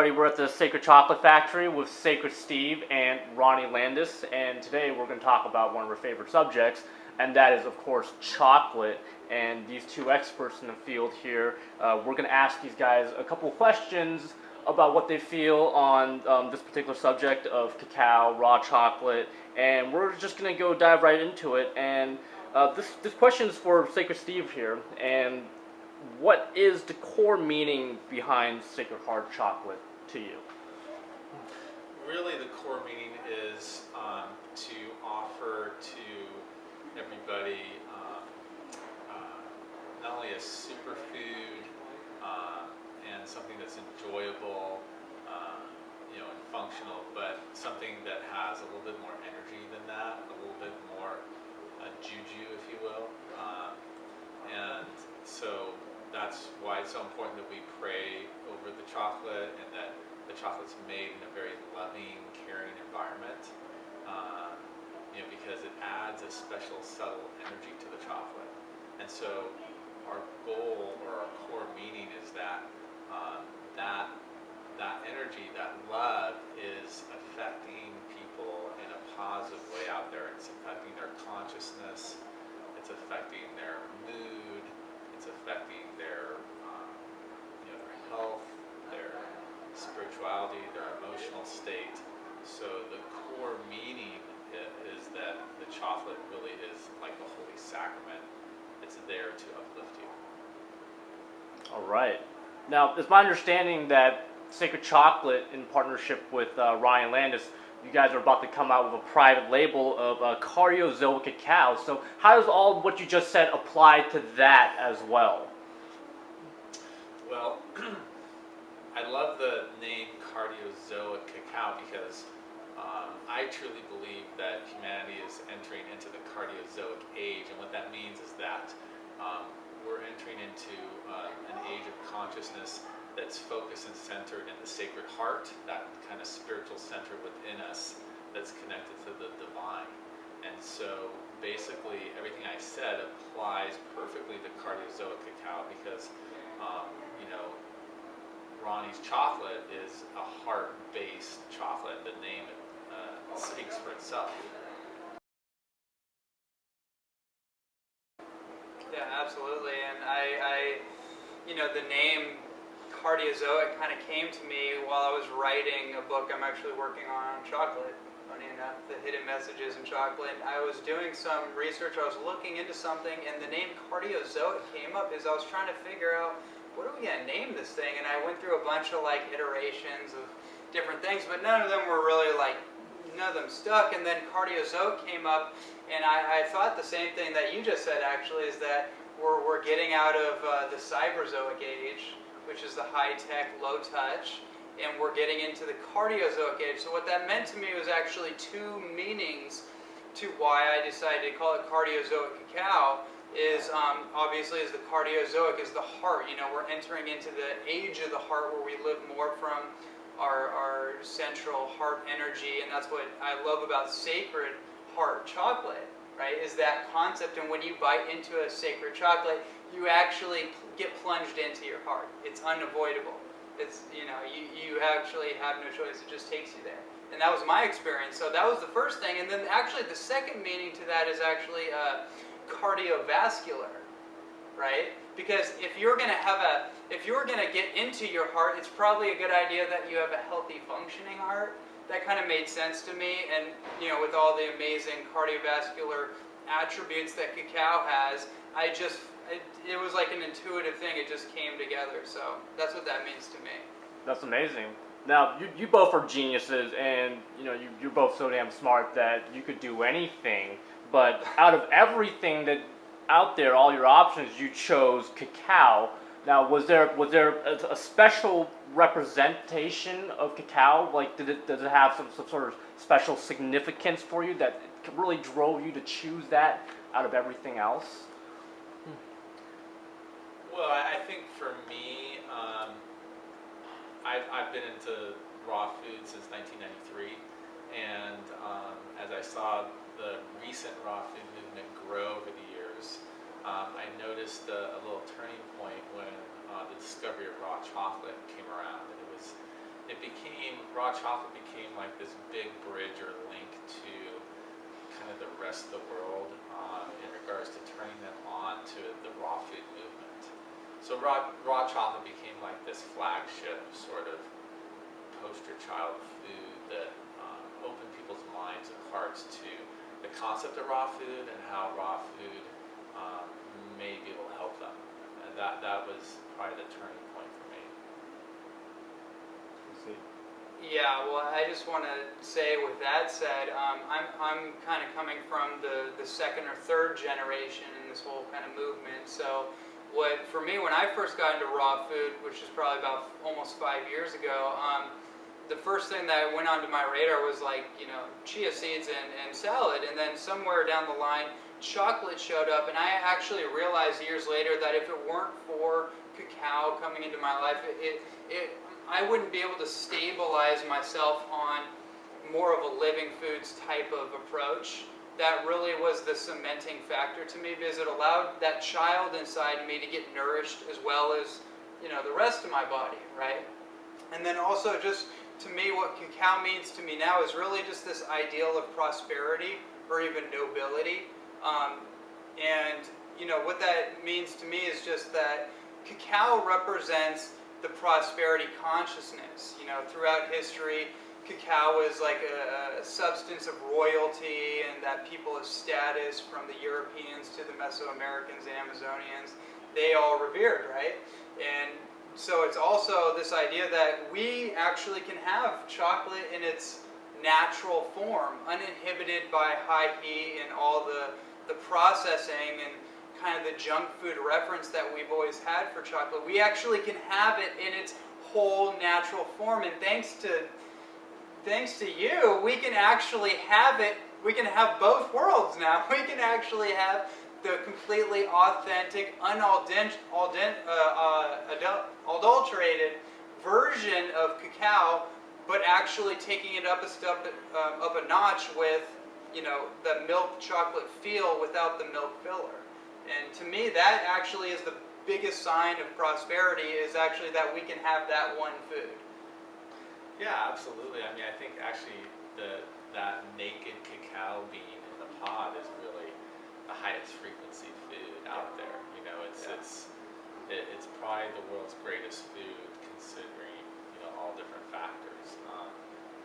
everybody. We're at the Sacred Chocolate Factory with Sacred Steve and Ronnie Landis, and today we're going to talk about one of our favorite subjects, and that is, of course, chocolate. And these two experts in the field here, we're going to ask these guys a couple of questions about what they feel on this particular subject of cacao, raw chocolate, and we're just going to go dive right into it. And this question is for Sacred Steve here, and what is the core meaning behind Sacred Heart chocolate to you? Really, the core meaning is to offer to everybody not only a superfood and something that's enjoyable, and functional, but something that has a little bit more energy than that, a little bit more juju, if you will, and so that's why it's so important that we pray over the chocolate and that the chocolate's made in a very loving, caring environment, because it adds a special, subtle energy to the chocolate. And so our goal or our core meaning is that that energy, that love is affecting people in a positive way out there. It's affecting their consciousness, it's affecting their mood, it's affecting their health, their spirituality, their emotional state. So the core meaning is that the chocolate really is like the Holy Sacrament. It's there to uplift you. All right. Now, it's my understanding that Sacred Chocolate, in partnership with Ronnie Landis, you guys are about to come out with a private label of Cardiozoic Cacao. So how does all what you just said apply to that as well? Well, I love the name Cardiozoic Cacao because I truly believe that humanity is entering into the Cardiozoic age, and what that means is that we're entering into an age of consciousness that's focused and centered in the Sacred Heart, that kind of spiritual center within us that's connected to the divine. And so basically everything I said applies perfectly to Cardiozoic Cacao because Ronnie's chocolate is a heart-based chocolate. The name speaks for itself. Yeah, absolutely. And I the name Cardiozoic kind of came to me while I was writing a book I'm actually working on chocolate. Funny enough, the hidden messages in chocolate. I was doing some research, I was looking into something, and the name Cardiozoic came up as I was trying to figure out what are we going to name this thing, and I went through a bunch of iterations of different things, but none of them were really none of them stuck. And then Cardiozoic came up, and I thought the same thing that you just said actually, is that we're getting out of the Cyberzoic age, which is the high-tech, low-touch, and we're getting into the Cardiozoic age. So what that meant to me was actually two meanings to why I decided to call it Cardiozoic Cacao. Is obviously is the Cardiozoic is the heart. We're entering into the age of the heart where we live more from our central heart energy, and that's what I love about Sacred Heart chocolate, right? Is that concept, and when you bite into a sacred chocolate, you actually get plunged into your heart. It's unavoidable. It's you actually have no choice. It just takes you there, and that was my experience. So that was the first thing, and then actually the second meaning to that is actually cardiovascular, right? Because if you're going to get into your heart, it's probably a good idea that you have a healthy functioning heart. That kind of made sense to me, and with all the amazing cardiovascular attributes that cacao has, it was like an intuitive thing. It just came together. So that's what that means to me. That's amazing. Now, you both are geniuses, and you're both so damn smart that you could do anything. But out of everything that out there, all your options, you chose cacao. Now, was there a special representation of cacao? Does it have some sort of special significance for you that really drove you to choose that out of everything else? Well, I think for me, I've been into raw food since 1993, and as I saw the recent raw food movement grow over the years, I noticed a little turning point when the discovery of raw chocolate came around. And it was raw chocolate became like this big bridge or link to kind of the rest of the world in regards to turning them on to the raw food movement. So raw chocolate became like this flagship sort of poster child food that opened people's minds and hearts to the concept of raw food and how raw food may be able to help them. And that was probably the turning point for me. Yeah, well, I just want to say, with that said, I'm kind of coming from the second or third generation in this whole kind of movement. So, for me, when I first got into raw food, which is probably about almost 5 years ago, the first thing that went onto my radar was like, chia seeds and salad, and then somewhere down the line, chocolate showed up, and I actually realized years later that if it weren't for cacao coming into my life, I wouldn't be able to stabilize myself on more of a living foods type of approach. That really was the cementing factor to me, because it allowed that child inside me to get nourished as well as, the rest of my body, right? And then also, just to me, what cacao means to me now is really just this ideal of prosperity or even nobility. And what that means to me is just that cacao represents the prosperity consciousness. Throughout history, cacao is like a substance of royalty, and that people of status, from the Europeans to the Mesoamericans, the Amazonians, they all revered, right? And so it's also this idea that we actually can have chocolate in its natural form, uninhibited by high heat and all the processing and kind of the junk food reference that we've always had for chocolate. We actually can have it in its whole natural form, and thanks to you, we can actually have it. We can have both worlds now. We can actually have the completely authentic, unadulterated version of cacao, but actually taking it up a notch with, the milk chocolate feel without the milk filler. And to me, that actually is the biggest sign of prosperity, is actually that we can have that one food. Yeah, absolutely. I mean, I think actually that naked cacao bean in the pod is really the highest frequency food out there. It's probably the world's greatest food, considering all different factors.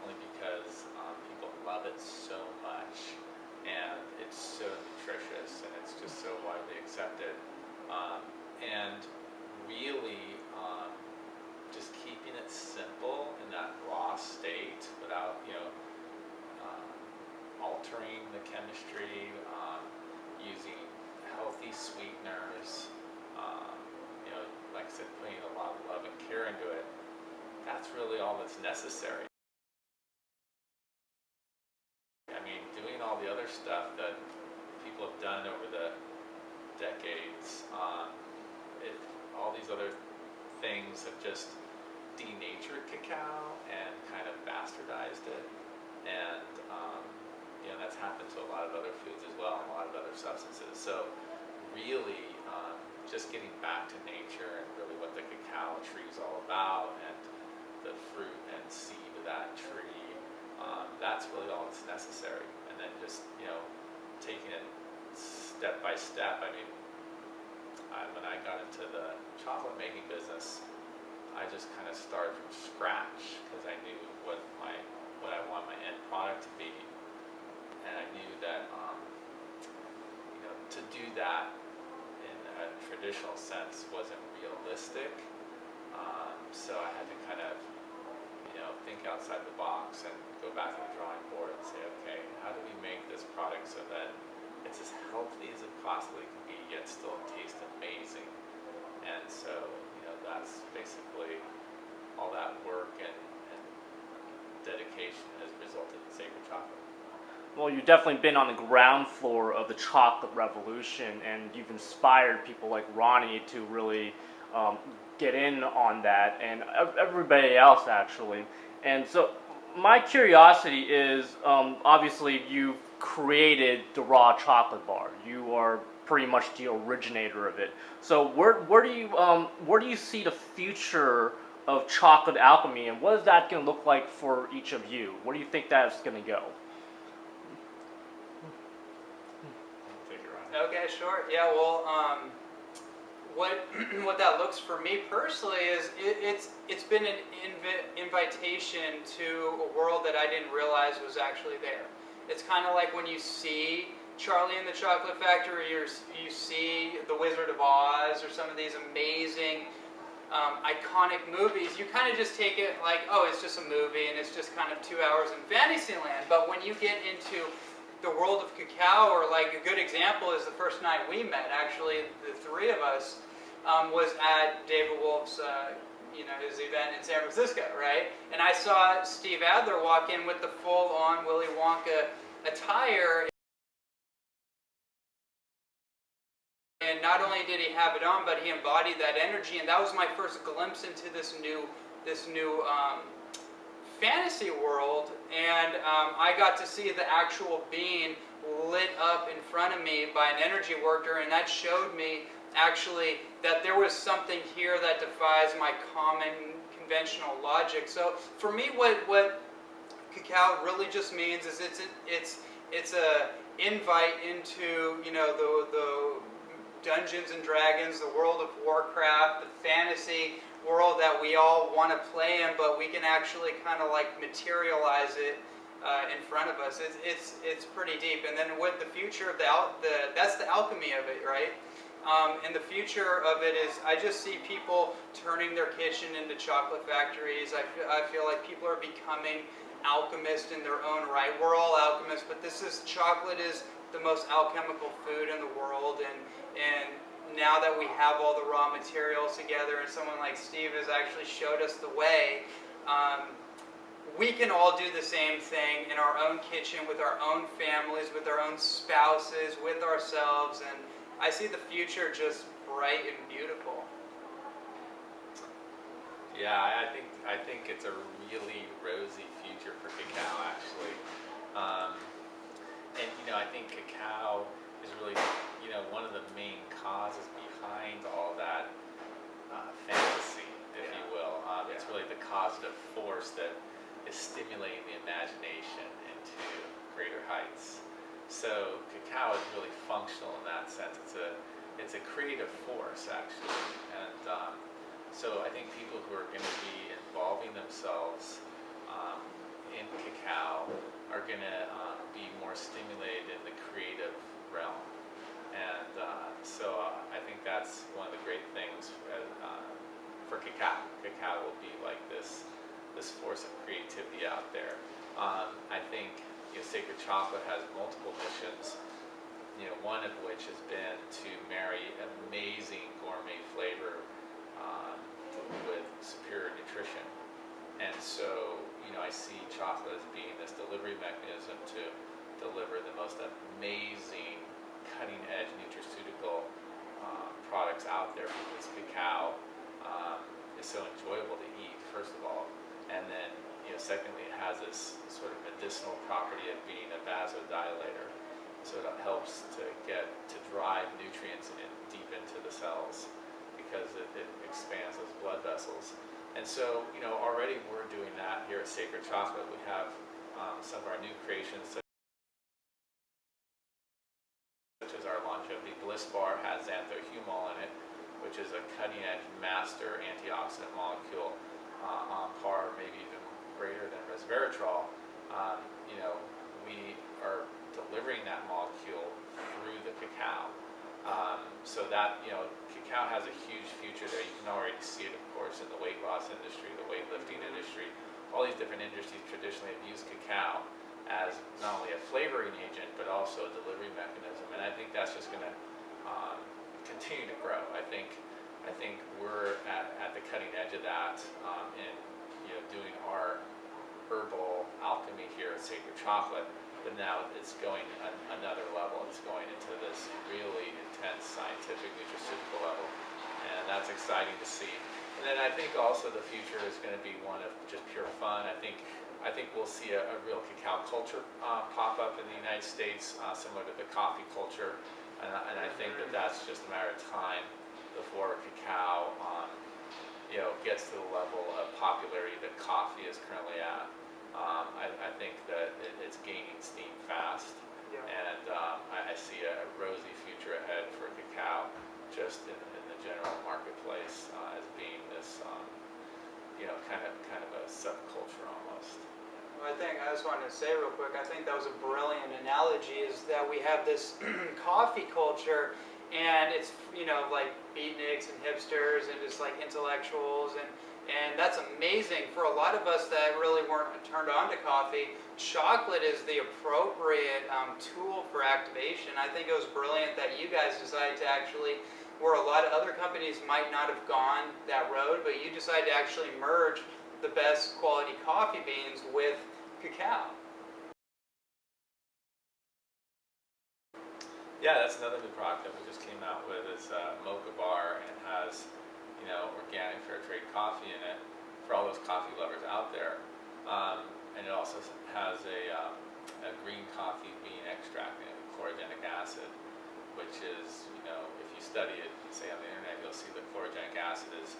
Only because people love it so much, and it's so nutritious, and it's just so widely accepted. And really, just keeping it simple in that raw state without, altering the chemistry, using healthy sweeteners, like I said, putting a lot of love and care into it. That's really all that's necessary. I mean, doing all the other stuff that people have done over the decades, all these other things have just denatured cacao and kind of bastardized it, and that's happened to a lot of other foods as well, and a lot of other substances. So really, just getting back to nature and really what the cacao tree is all about, and the fruit and seed of that tree, that's really all that's necessary. And then just taking it step by step. I mean, when I got into the chocolate making business, I just kind of started from scratch, because I knew what I want my end product to be, and I knew that to do that in a traditional sense wasn't realistic. So I had to kind of think outside the box and go back to the drawing board and say, okay, how do we make this product so that it's as healthy as it possibly can be, yet still taste amazing? And so that's basically all that work and dedication has resulted in Sacred Chocolate. Well, you've definitely been on the ground floor of the chocolate revolution, and you've inspired people like Ronnie to really get in on that, and everybody else actually. And so my curiosity is, obviously you've created the raw chocolate bar. You are pretty much the originator of it. So where do you see the future of chocolate alchemy, and what is that going to look like for each of you? Where do you think that's going to go? Take it, Ronnie. Okay, sure. Yeah, well, what what that looks for me personally is it's been an invitation to a world that I didn't realize was actually there. It's kind of like when you see Charlie and the Chocolate Factory, or you see The Wizard of Oz, or some of these amazing iconic movies. You kind of just take it like, oh, it's just a movie and it's just kind of 2 hours in Fantasyland. But when you get into the world of cacao, or like a good example is the first night we met, actually, the three of us, was at David Wolf's, his event in San Francisco, right? And I saw Steve Adler walk in with the full-on Willy Wonka attire. And not only did he have it on, but he embodied that energy, and that was my first glimpse into this new fantasy world. And I got to see the actual being lit up in front of me by an energy worker, and that showed me actually that there was something here that defies my common conventional logic. So for me, what cacao really just means is it's a invite into the Dungeons and Dragons, the world of Warcraft, the fantasy world that we all want to play in, but we can actually kind of like materialize it in front of us. It's pretty deep. And then with the future of that's the alchemy of it, right? And the future of it is, I just see people turning their kitchen into chocolate factories. I feel like people are becoming alchemists in their own right. We're all alchemists, but chocolate is the most alchemical food in the world, and now that we have all the raw materials together, and someone like Steve has actually showed us the way, we can all do the same thing in our own kitchen, with our own families, with our own spouses, with ourselves, and I see the future just bright and beautiful. Yeah, I think it's a really rosy future for cacao, actually. And I think cacao is really, one of the main causes behind all that fantasy, if you will. It's really the causative force that is stimulating the imagination into greater heights. So cacao is really functional in that sense. It's a creative force, actually, and so I think people who are going to be involving themselves in cacao are going to be more stimulated in the creative realm. And so I think that's one of the great things for cacao. Cacao will be like this force of creativity out there. I think Sacred Chocolate has multiple missions. One of which has been to marry amazing gourmet flavor with superior nutrition. And so I see chocolate as being this delivery mechanism to deliver the most amazing, cutting-edge nutraceutical products out there, because cacao is so enjoyable to eat, first of all, and then secondly, it has this sort of medicinal property of being a vasodilator, so it helps to drive nutrients deep into the cells, because it expands those blood vessels. And so, already we're doing that here at Sacred Chocolate. We have some of our new creations, such as our Longevity Bliss Bar, has xanthohumol in it, which is a cutting-edge master antioxidant molecule on par, maybe even greater than resveratrol. We are delivering that molecule through the cacao. So that, cacao has a huge future there. You can already see it, of course, in the weight loss industry, the weightlifting industry. All these different industries traditionally have used cacao as not only a flavoring agent, but also a delivery mechanism. And I think that's just going to continue to grow. I think we're at the cutting edge of that in doing our herbal alchemy here at Sacred Chocolate. But now it's going another level. It's going into this really intense scientific nutraceutical level, and that's exciting to see. And then I think also the future is going to be one of just pure fun. I think we'll see a real cacao culture pop up in the United States, similar to the coffee culture, and I think that's just a matter of time before cacao gets to the level of popularity that coffee is currently at. I think that it's gaining steam fast, Yeah. and I see a rosy future ahead for cacao, just in the general marketplace, as being this, kind of a subculture almost. Well, I just wanted to say real quick, I think that was a brilliant analogy, is that we have this coffee culture, and it's, like beatniks and hipsters and just like intellectuals, and that's amazing. For a lot of us that really weren't turned on to coffee, chocolate is the appropriate tool for activation. I think it was brilliant that you guys decided to actually, where a lot of other companies might not have gone that road, but you decided to actually merge the best quality coffee beans with cacao. Yeah, that's another new product that we just came out with. Is Mocha Bar, and has organic fair trade coffee in it for all those coffee lovers out there. And it also has a green coffee bean extract in it with chlorogenic acid, which is, if you study it, say on the internet, you'll see the chlorogenic acid is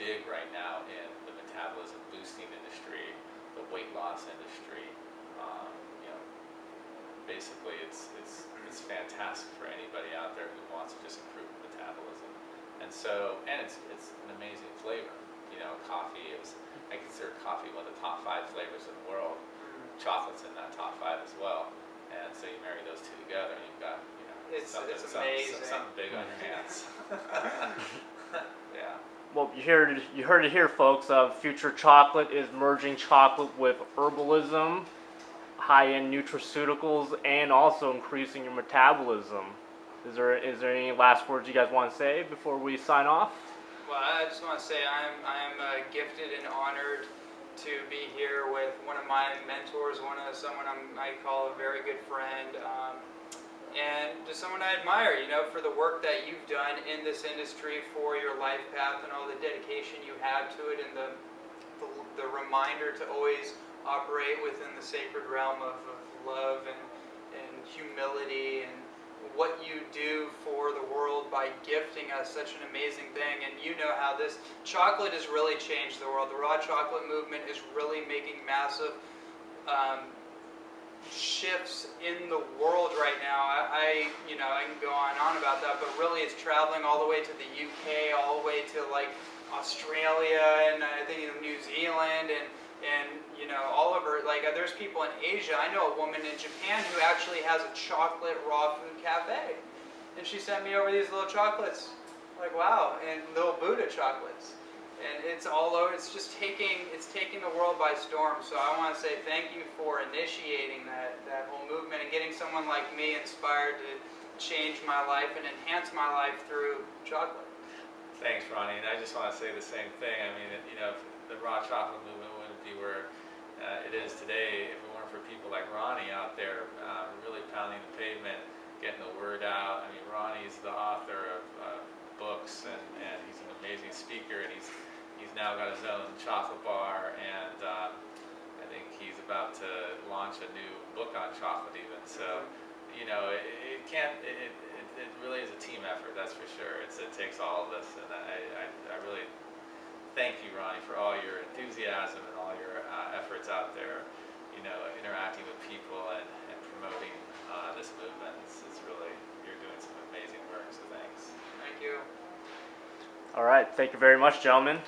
big right now in the metabolism boosting industry, the weight loss industry. Basically, it's fantastic for anybody out there who wants to just improve metabolism. And it's an amazing flavor. Coffee is, I consider coffee one of the top 5 flavors in the world. Chocolate's in that top 5 as well. And so you marry those two together, and you've got, It's amazing. something big on your hands. Yeah. Well, you heard it here, folks. Future Chocolate is merging chocolate with herbalism, high-end nutraceuticals, and also increasing your metabolism. Is there any last words you guys want to say before we sign off? Well, I just want to say I am gifted and honored to be here with one of my mentors, someone I call a very good friend, and just someone I admire, for the work that you've done in this industry, for your life path and all the dedication you have to it, and the reminder to always operate within the sacred realm of love and humility, and what you do for the world by gifting us such an amazing thing. And you know how this chocolate has really changed the world. The raw chocolate movement is really making massive shifts in the world right now. I can go on and on about that, but really it's traveling all the way to the UK, all the way to like Australia, and I think New Zealand, and all over. Like, there's people in Asia. I know a woman in Japan who actually has a chocolate raw food cafe, and she sent me over these little chocolates. Like, wow, and little Buddha chocolates, and it's all over. It's just taking the world by storm. So I want to say thank you for initiating that whole movement and getting someone like me inspired to change my life and enhance my life through chocolate. Thanks, Ronnie. And I just want to say the same thing. I mean, if the raw chocolate movement wouldn't be where it is today if it weren't for people like Ronnie out there really pounding the pavement, getting the word out. I mean, Ronnie's the author of books, and he's an amazing speaker, and he's now got his own chocolate bar, and I think he's about to launch a new book on chocolate even. So, it really is a team effort, that's for sure. It takes all of this, and I really thank you, Ronnie, for all your enthusiasm and all your efforts out there, interacting with people and promoting this movement. It's really, you're doing some amazing work, so thanks. Thank you. All right. Thank you very much, gentlemen.